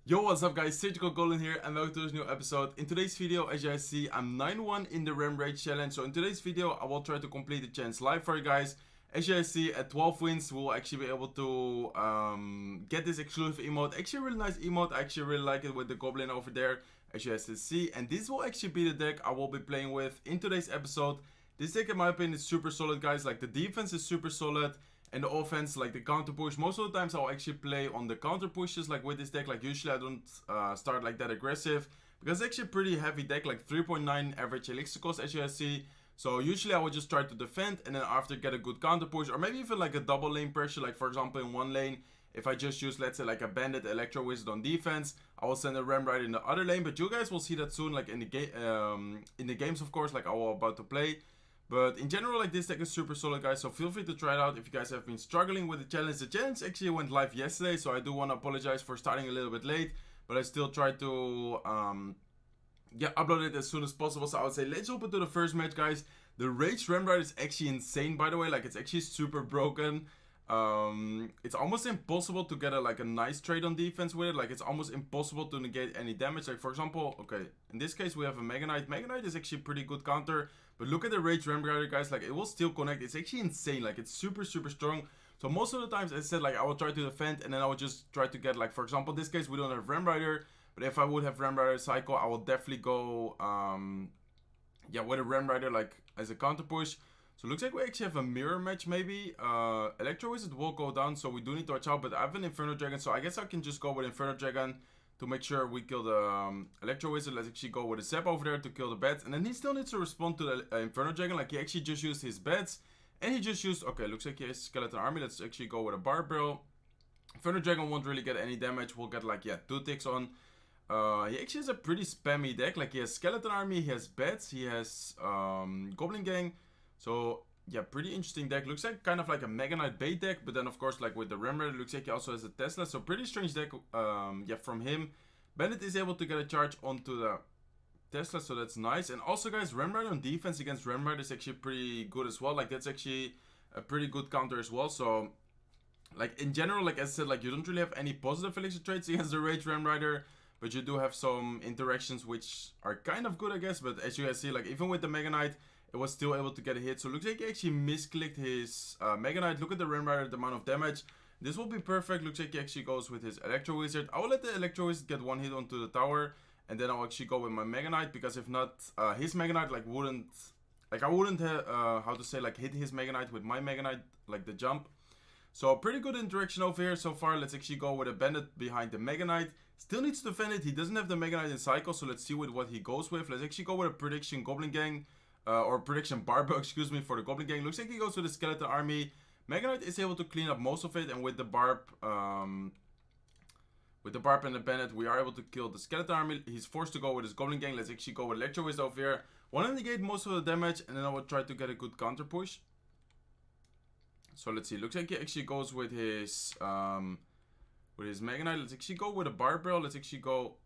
Yo, what's up guys, Surgical Goblin here and welcome to this new episode. In today's video, as you guys see, I'm 9-1 in the Ram Raid challenge. So in today's video, I will try to complete the challenge live for you guys. As you guys see, at 12 wins, we'll actually be able to get this exclusive emote. Actually a really nice emote, I actually really like it with the Goblin over there, as you guys can see. And this will actually be the deck I will be playing with in today's episode. This deck in my opinion is super solid guys, like the defense is super solid. And the offense, like the counter push, most of the times I'll actually play on the counter pushes, like with this deck. Like usually I don't start like that aggressive, because it's actually a pretty heavy deck, like 3.9 average elixir cost, as you guys see. So usually I would just try to defend, and then after get a good counter push, or maybe even like a double lane pressure. Like for example in one lane, if I just use, let's say, like a bandit electro wizard on defense, I will send a ram right in the other lane. But you guys will see that soon, like in the games, of course, like I will about to play. But in general, like this deck is super solid guys, so feel free to try it out if you guys have been struggling with the challenge. The challenge actually went live yesterday, so I do want to apologize for starting a little bit late, but I still tried to upload it as soon as possible. So I would say let's jump into the first match guys. The Rage Ramride is actually insane, by the way, like it's actually super broken. It's almost impossible to get a nice trade on defense with it. Like it's almost impossible to negate any damage. Like for example, okay, in this case we have a Mega Knight. Mega Knight is actually pretty good counter, but look at the Rage Ram Rider guys, like it will still connect. It's actually insane, like it's super strong. So most of the times I said like I will try to defend, and then I will just try to get, like for example this case we don't have Ram Rider, but if I would have Ram Rider cycle, I will definitely go with a Ram Rider like as a counter push. So it looks like we actually have a mirror match maybe. Electro Wizard will go down, so we do need to watch out. But I have an Inferno Dragon, so I guess I can just go with Inferno Dragon to make sure we kill the Electro Wizard. Let's actually go with a Zap over there to kill the bats. And then he still needs to respond to the Inferno Dragon. Like he actually just used his bats. And he just used, okay, looks like he has Skeleton Army. Let's actually go with a Barbell. Inferno Dragon won't really get any damage. We'll get like, yeah, 2 ticks on. He actually has a pretty spammy deck. Like he has Skeleton Army, he has bats, he has Goblin Gang. So yeah, pretty interesting deck. Looks like kind of like a Mega Knight bait deck, but then of course like with the Remmer, it looks like he also has a Tesla. So pretty strange deck from him. Bandit is able to get a charge onto the Tesla, so that's nice. And also guys, Remrider on defense against Remrider is actually pretty good as well. Like that's actually a pretty good counter as well. So like in general, like I said, like you don't really have any positive elixir traits against the Rage Remrider, but you do have some interactions which are kind of good, I guess. But as you guys see, like even with the Mega Knight, it was still able to get a hit. So it looks like he actually misclicked his Mega Knight. Look at the Ram Rider, the amount of damage. This will be perfect. Looks like he actually goes with his Electro Wizard. I will let the Electro Wizard get one hit onto the tower, and then I'll actually go with my Mega Knight, because if not, his Mega Knight like wouldn't, like I wouldn't how to say, like hit his Mega Knight with my Mega Knight, like the jump. So pretty good interaction over here so far. Let's actually go with a Bandit behind the Mega Knight. Still needs to defend it. He doesn't have the Mega Knight in cycle, so let's see what he goes with. Let's actually go with a prediction Goblin Gang. Or prediction Barbell, excuse me, for the Goblin Gang. Looks like he goes with the Skeleton Army. Mega Knight is able to clean up most of it, and with the Barb and the Bandit, we are able to kill the Skeleton Army. He's forced to go with his Goblin Gang. Let's actually go with Electro Wizard over here. Want to negate most of the damage, and then I will try to get a good counter push. So let's see. Looks like he actually goes with his Mega Knight. Let's actually go with a Barbell. Let's actually go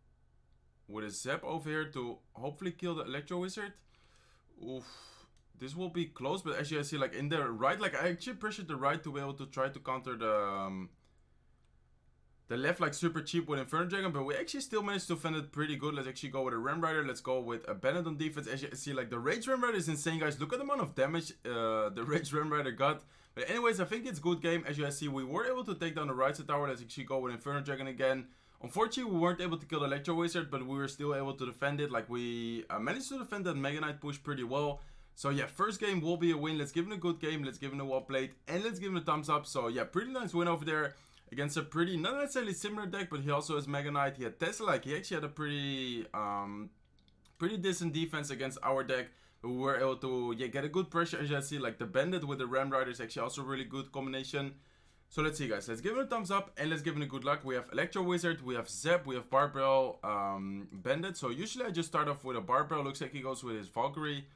with a Zap over here to hopefully kill the Electro Wizard. Oof, this will be close, but as you guys see, like in the right, like I actually pressured the right to be able to try to counter the left like super cheap with Inferno Dragon, but we actually still managed to defend it pretty good. Let's actually go with a Ram Rider. Let's go with a Bandit on defense. As you see, like the Rage Ram Rider is insane, guys. Look at the amount of damage the Rage Ram Rider got. But anyways, I think it's good game. As you guys see, we were able to take down the right side tower. Let's actually go with Inferno Dragon again. Unfortunately, we weren't able to kill the Electro Wizard, but we were still able to defend it. Like we managed to defend that Mega Knight push pretty well. So yeah, first game will be a win. Let's give him a good game. Let's give him a well played, and let's give him a thumbs up. So yeah, pretty nice win over there against a pretty, not necessarily similar deck, but he also has Mega Knight. He had Tesla. Like he actually had a pretty decent defense against our deck. But we were able to get a good pressure. As you guys see, like the Bandit with the Ram Rider is actually also a really good combination. So let's see, guys. Let's give it a thumbs up, and let's give it a good luck. We have Electro Wizard, we have Zap, we have Barbell, Bandit. So usually I just start off with a Barbell. Looks like he goes with his Valkyrie.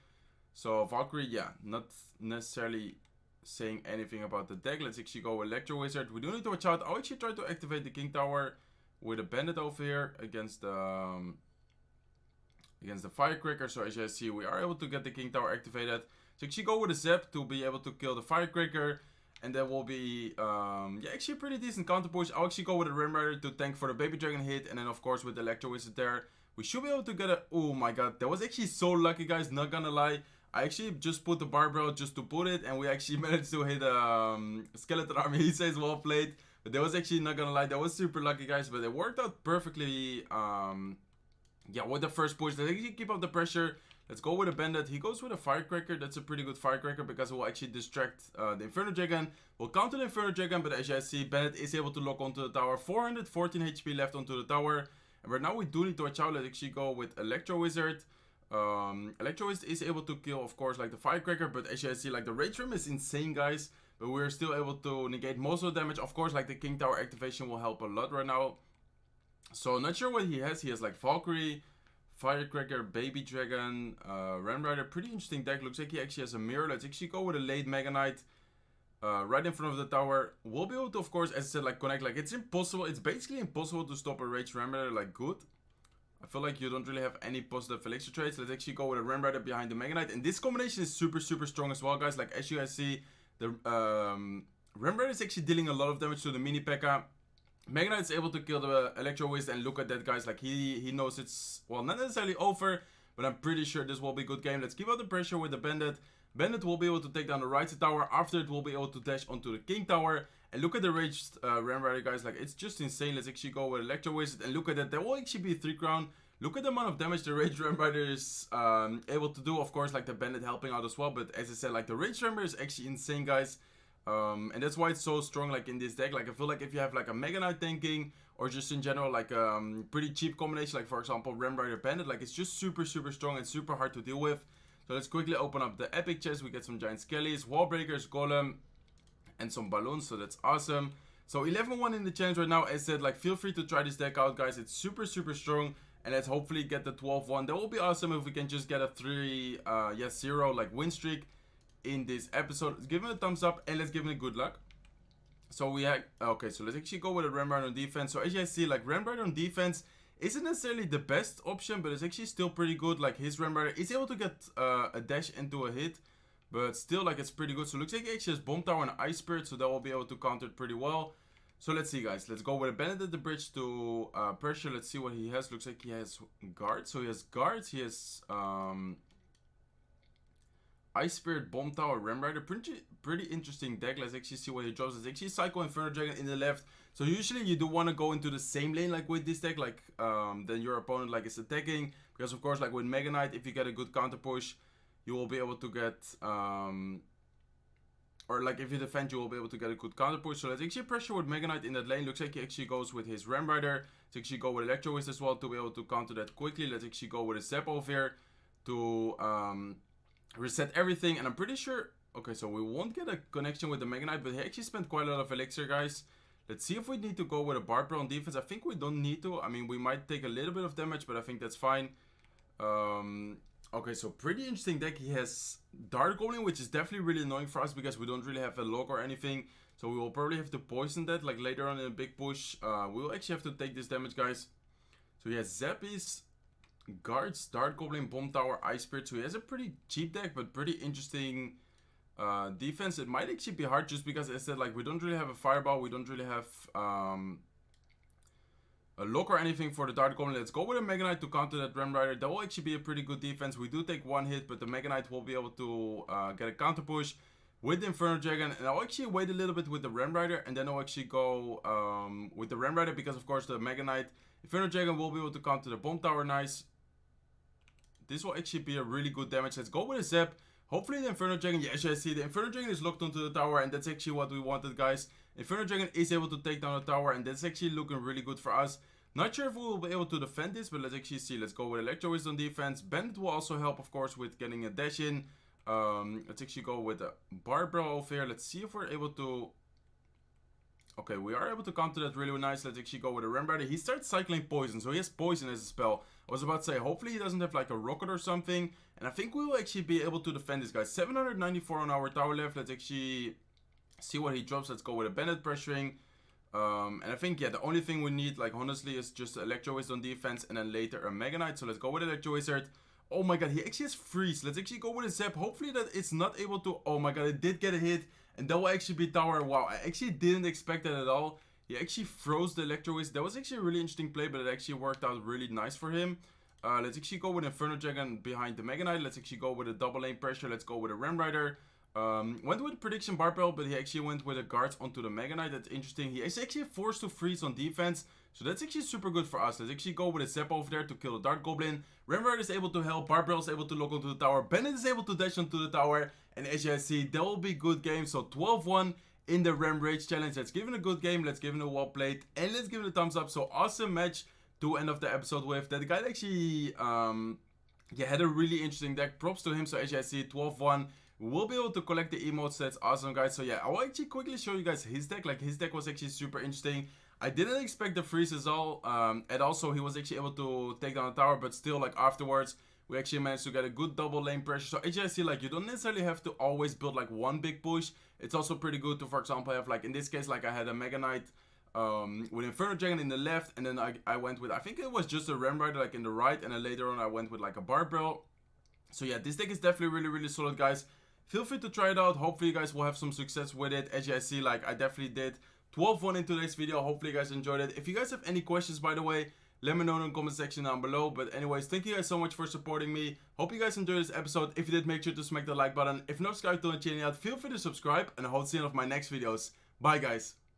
So Valkyrie, yeah, not necessarily saying anything about the deck. Let's actually go with Electro Wizard. We do need to watch out. I'll actually try to activate the King Tower with a Bandit over here against the Firecracker. So as you guys see, we are able to get the King Tower activated. So actually go with a Zap to be able to kill the Firecracker. And that will be, yeah, actually a pretty decent counter push. I'll actually go with a Rim Rider to tank for the Baby Dragon hit. And then, of course, with the Electro Wizard there, we should be able to get a... Oh my god, that was actually so lucky, guys, not gonna lie. I actually just put the barbell just to put it, and we actually managed to hit Skeleton Army. He says well played. But that was actually, not gonna lie, that was super lucky, guys. But it worked out perfectly, yeah, with the first push. Let's actually keep up the pressure. Let's go with a Bandit. He goes with a Firecracker. That's a pretty good Firecracker because it will actually distract the Inferno Dragon. We'll counter the Inferno Dragon, but as you guys see, Bandit is able to lock onto the tower. 414 HP left onto the tower. And right now we do need to watch out. Let's actually go with Electro Wizard. Electro Wizard is able to kill, of course, like the Firecracker, but as you guys see, like the Rage Rim is insane, guys. But we're still able to negate most of the damage. Of course, like the King Tower activation will help a lot right now. So not sure what he has. He has like Valkyrie, Firecracker, Baby Dragon, Ram Rider. Pretty interesting deck. Looks like he actually has a mirror. Let's actually go with a late Mega Knight. Right in front of the tower. We'll be able to, of course, as I said, like connect. Like it's impossible. It's basically impossible to stop a Rage Ram Rider like good. I feel like you don't really have any positive elixir traits. Let's actually go with a Ram Rider behind the Mega Knight. And this combination is super, super strong as well, guys. Like as you guys see, the Ram Rider is actually dealing a lot of damage to the Mini P.E.K.K.A. Mega Knight is able to kill the Electro Wizard, and look at that, guys. Like he knows it's, well, not necessarily over, but I'm pretty sure this will be a good game. Let's keep up the pressure with the Bandit. Bandit will be able to take down the right side tower. After it, will be able to dash onto the King Tower. And look at the raged Ram Rider, guys. Like it's just insane. Let's actually go with Electro Wizard, and look at that. That will actually be 3 crown. Look at the amount of damage the Rage Ram Rider is able to do. Of course, like the Bandit helping out as well. But as I said, like the Rage Ram Rider is actually insane, guys. And that's why it's so strong, like in this deck. Like I feel like if you have like a Mega Knight tanking, or just in general like pretty cheap combination, like for example Ram Rider Bandit, like it's just super, super strong and super hard to deal with. So let's quickly open up the epic chest. We get some giant skellies, wall breakers, golem, and some balloons. So that's awesome. So 11-1 in the challenge right now. As I said, like feel free to try this deck out, guys. It's super, super strong. And let's hopefully get the 12-1. That will be awesome if we can just get a 3-0 like win streak in this episode. Let's give him a thumbs up, and let's give him a good luck. So we have, okay, so let's actually go with a Ram Rider on defense. So as you guys see, like Ram Rider on defense isn't necessarily the best option, but it's actually still pretty good. Like his Ram Rider is able to get a dash into a hit, but still like it's pretty good. So it looks like he actually has Bomb Tower and Ice Spirit, so that will be able to counter it pretty well. So let's see, guys. Let's go with a Bandit at the bridge to pressure. Let's see what he has. Looks like he has guards. So he has guards. He has Ice Spirit, Bomb Tower, Ram Rider. Pretty interesting deck. Let's actually see what he drops. Let's actually Psycho Inferno Dragon in the left. So usually you do want to go into the same lane like with this deck, like then your opponent like is attacking. Because of course, like with Mega Knight, if you get a good counter push, you will be able to get or like if you defend, you will be able to get a good counter push. So let's actually pressure with Mega Knight in that lane. Looks like he actually goes with his Ram Rider. Let's actually go with Electro Wizard as well to be able to counter that quickly. Let's actually go with a Zap over here to reset everything. And I'm pretty sure, okay, so we won't get a connection with the Mega Knight, but he actually spent quite a lot of elixir, guys. Let's see if we need to go with a Barbara on defense. I think we don't need to. I mean, we might take a little bit of damage, but I think that's fine. Okay, so pretty interesting deck. He has Dart Goblin, which is definitely really annoying for us because we don't really have a lock or anything. So we will probably have to poison that like later on in a big push. We will actually have to take this damage, guys. So he has Zappies, guards, Dart Goblin, Bomb Tower, Ice Spirit. So he has a pretty cheap deck, but pretty interesting defense. It might actually be hard just because, as I said, like we don't really have a Fireball. We don't really have a lock or anything for the Dart Goblin. Let's go with a Mega Knight to counter that Ram Rider. That will actually be a pretty good defense. We do take one hit, but the Mega Knight will be able to get a counter push with the Inferno Dragon. And I'll actually wait a little bit with the Ram Rider, and then I'll actually go with the Ram Rider because, of course, the Mega Knight, Inferno Dragon will be able to counter the Bomb Tower. Nice. This will actually be a really good damage. Let's go with a Zap. Hopefully the Inferno Dragon, yeah, as you see, the Inferno Dragon is locked onto the tower, and that's actually what we wanted, guys. Inferno Dragon is able to take down the tower, and that's actually looking really good for us. Not sure if we will be able to defend this, but let's actually see. Let's go with Electro Wizard on defense. Bandit will also help, of course, with getting a dash in. Let's actually go with a Barbara over here. Let's see if we're able to... Okay, we are able to counter that really nice. Let's actually go with a Ram Rider. He starts cycling poison, so he has poison as a spell. I was about to say, hopefully he doesn't have like a rocket or something. And I think we will actually be able to defend this guy. 794 on our tower left. Let's actually see what he drops. Let's go with a Bandit pressuring. And I think, yeah, the only thing we need, like, honestly, is just Electro Wizard on defense and then later a Mega Knight. So let's go with Electro Wizard. Oh my god, he actually has freeze. Let's actually go with a zap. Hopefully that it's not able to... Oh my god, it did get a hit. And that will actually be tower. Wow, I actually didn't expect that at all. He actually froze the Electro Whisk. That was actually a really interesting play, but it actually worked out really nice for him. Let's actually go with Inferno Dragon behind the Mega Knight. Let's actually go with a double lane pressure. Let's go with a Ram Rider. Went with Prediction Barbell, but he actually went with a guards onto the Mega Knight. That's interesting. He is actually forced to freeze on defense, so that's actually super good for us. Let's actually go with a Zap over there to kill the Dart Goblin. Ram Rider is able to help. Barbell is able to lock onto the tower. Bennett is able to dash onto the tower. And as you guys see, that will be good game. So 12-1 in the Ram Rage Challenge. Let's give it a good game. Let's give it a well played. And let's give it a thumbs up. So awesome match to end of the episode with. That guy actually yeah, had a really interesting deck. Props to him. So as you guys see, 12-1. We'll be able to collect the emotes. That's awesome, guys. So yeah, I will actually quickly show you guys his deck. Like, his deck was actually super interesting. I didn't expect the freeze at all. And also, he was actually able to take down the tower. But still, like, afterwards, we actually managed to get a good double lane pressure. So as you guys see, like, you don't necessarily have to always build, like, one big push. It's also pretty good to, for example, have, like, in this case, like, I had a Mega Knight with Inferno Dragon in the left. And then I went with, I think it was just a Ram Rider, like, in the right. And then later on, I went with, like, a Barbell. So yeah, this deck is definitely really, really solid, guys. Feel free to try it out. Hopefully you guys will have some success with it. As you guys see, like, I definitely did 12-1 in today's video. Hopefully you guys enjoyed it. If you guys have any questions, by the way, let me know in the comment section down below. But anyways, thank you guys so much for supporting me. Hope you guys enjoyed this episode. If you did, make sure to smack the like button. If not subscribed to the channel yet, feel free to subscribe. And I hope to see you in my next videos. Bye, guys.